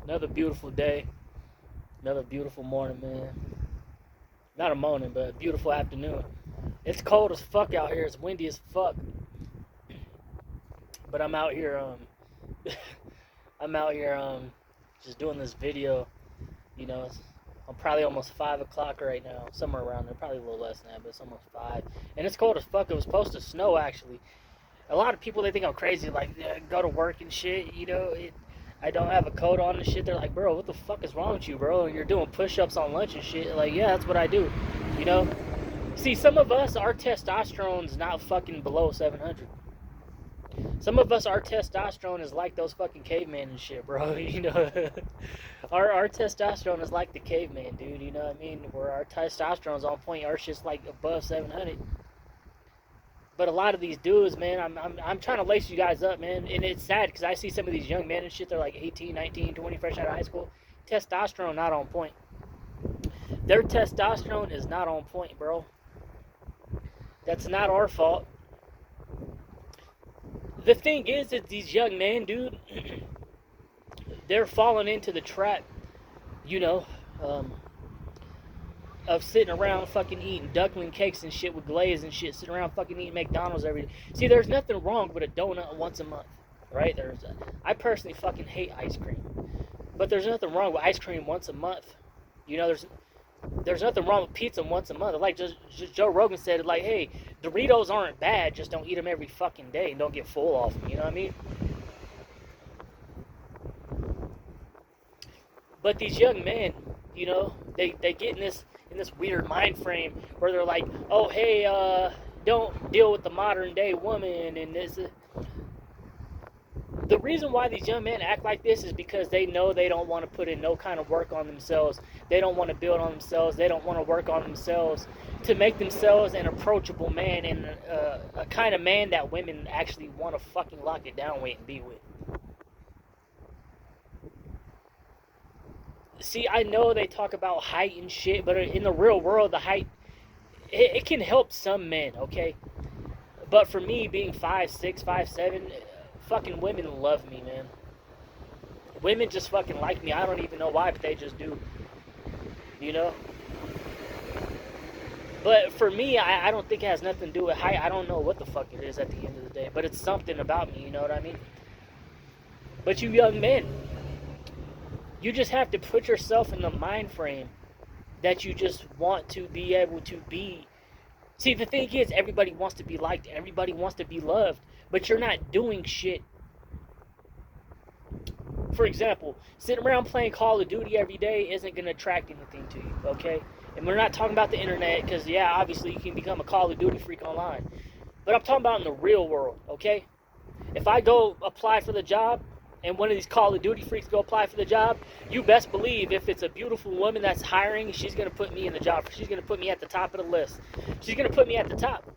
Another beautiful day. Another beautiful morning, man. Not a morning, but a beautiful afternoon. It's cold as fuck out here. It's windy as fuck. But I'm out here, I'm out here, just doing this video. You know, I'm probably almost 5 o'clock right now, somewhere around there. Probably a little less than that, but it's almost 5. And it's cold as fuck. It was supposed to snow, actually. A lot of people, they think I'm crazy, like, yeah, go to work and shit, I don't have a coat on and shit. They're like, bro, what the fuck is wrong with you, bro? And you're doing push-ups on lunch and shit. Like, yeah, that's what I do, you know? See, some of us, our testosterone's not fucking below 700. Some of us, our testosterone is like those fucking cavemen and shit, bro. You know, our testosterone is like the caveman, dude. You know what I mean? Where our testosterone's on point, our shit's like above 700. But a lot of these dudes, man, I'm trying to lace you guys up, man. And it's sad because I see some of these young men and shit. They're like 18, 19, 20, fresh out of high school. Testosterone not on point. Their testosterone is not on point, bro. That's not our fault. The thing is that these young men, dude, they're falling into the trap, you know, of sitting around fucking eating duckling cakes and shit with glaze and shit, sitting around fucking eating McDonald's every day. See, there's nothing wrong with a donut once a month, right? I personally fucking hate ice cream, but there's nothing wrong with ice cream once a month. You know, there's nothing wrong with pizza once a month. Like just Joe Rogan said, like, hey, Doritos aren't bad, just don't eat them every fucking day and don't get full off them. You know what I mean? But these young men, you know, they get in this weird mind frame where they're like, oh hey, don't deal with the modern day woman and this. The reason why these young men act like this is because they know they don't want to put in no kind of work on themselves. They don't want to build on themselves. They don't want to work on themselves to make themselves an approachable man and a kind of man that women actually want to fucking lock it down with and be with. See, I know they talk about height and shit, but in the real world, the height, it can help some men, okay? But for me, being 5'6", 5'7", fucking women love me, man. Women just fucking like me. I don't even know why, but they just do. You know? But for me, I don't think it has nothing to do with height. I don't know what the fuck it is at the end of the day. But it's something about me, you know what I mean? But you young men, you just have to put yourself in the mind frame that you just want to be able to be. See, the thing is, everybody wants to be liked. Everybody wants to be loved. But you're not doing shit. For example, sitting around playing Call of Duty every day isn't going to attract anything to you, okay? And we're not talking about the internet, because, yeah, obviously you can become a Call of Duty freak online. But I'm talking about in the real world, okay? If I go apply for the job, and one of these Call of Duty freaks go apply for the job, you best believe if it's a beautiful woman that's hiring, she's going to put me in the job. She's going to put me at the top of the list. She's going to put me at the top.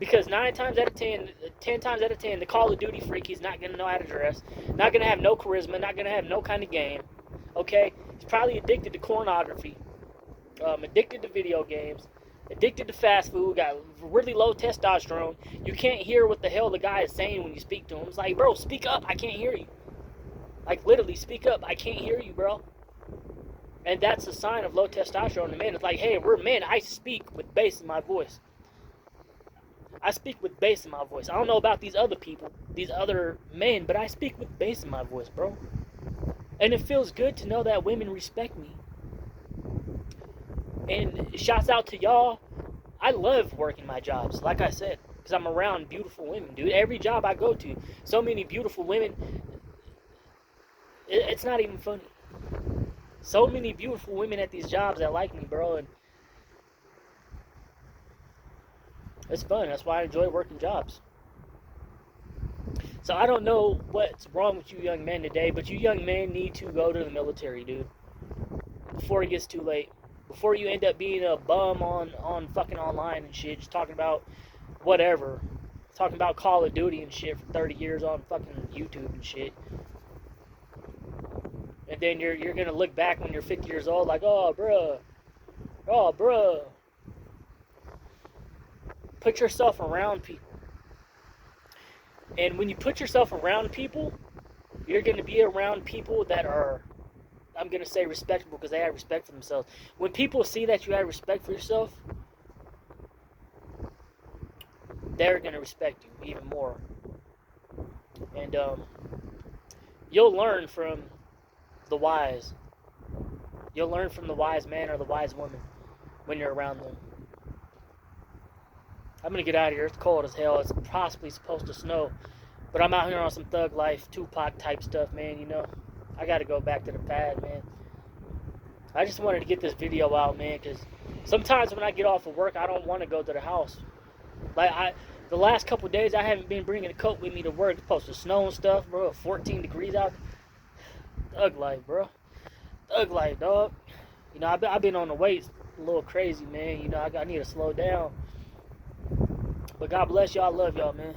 Because 9 times out of 10, 10 times out of 10, the Call of Duty freak, he's not going to know how to dress, not going to have no charisma, not going to have no kind of game, okay? He's probably addicted to pornography, addicted to video games, addicted to fast food, got really low testosterone. You can't hear what the hell the guy is saying when you speak to him. It's like, bro, speak up, I can't hear you. Like, literally, speak up, I can't hear you, bro. And that's a sign of low testosterone in men. It's like, hey, we're men, I speak with bass in my voice. I speak with bass in my voice. I don't know about these other people, these other men, but I speak with bass in my voice, bro. And it feels good to know that women respect me. And shouts out to y'all. I love working my jobs, like I said, because I'm around beautiful women, dude. Every job I go to, so many beautiful women, it's not even funny. So many beautiful women at these jobs that like me, bro, and it's fun. That's why I enjoy working jobs. So I don't know what's wrong with you young men today, but you young men need to go to the military, dude. Before it gets too late. Before you end up being a bum on fucking online and shit, just talking about whatever. Talking about Call of Duty and shit for 30 years on fucking YouTube and shit. And then you're gonna look back when you're 50 years old like, oh, bruh. Oh, bruh. Put yourself around people. And when you put yourself around people, You're going to be around people that are, I'm going to say, respectable because they have respect for themselves. When people see that you have respect for yourself, they're going to respect you even more. And you'll learn from the wise. You'll learn from the wise man or the wise woman when you're around them. I'm going to get out of here. It's cold as hell. It's possibly supposed to snow. But I'm out here on some thug life, Tupac type stuff, man, you know. I got to go back to the pad, man. I just wanted to get this video out, man, because sometimes when I get off of work, I don't want to go to the house. Like, the last couple of days, I haven't been bringing a coat with me to work. It's supposed to snow and stuff, bro. 14 degrees out. Thug life, bro. Thug life, dog. You know, I've been on the weights a little crazy, man. You know, I need to slow down. But God bless y'all. I love y'all, man.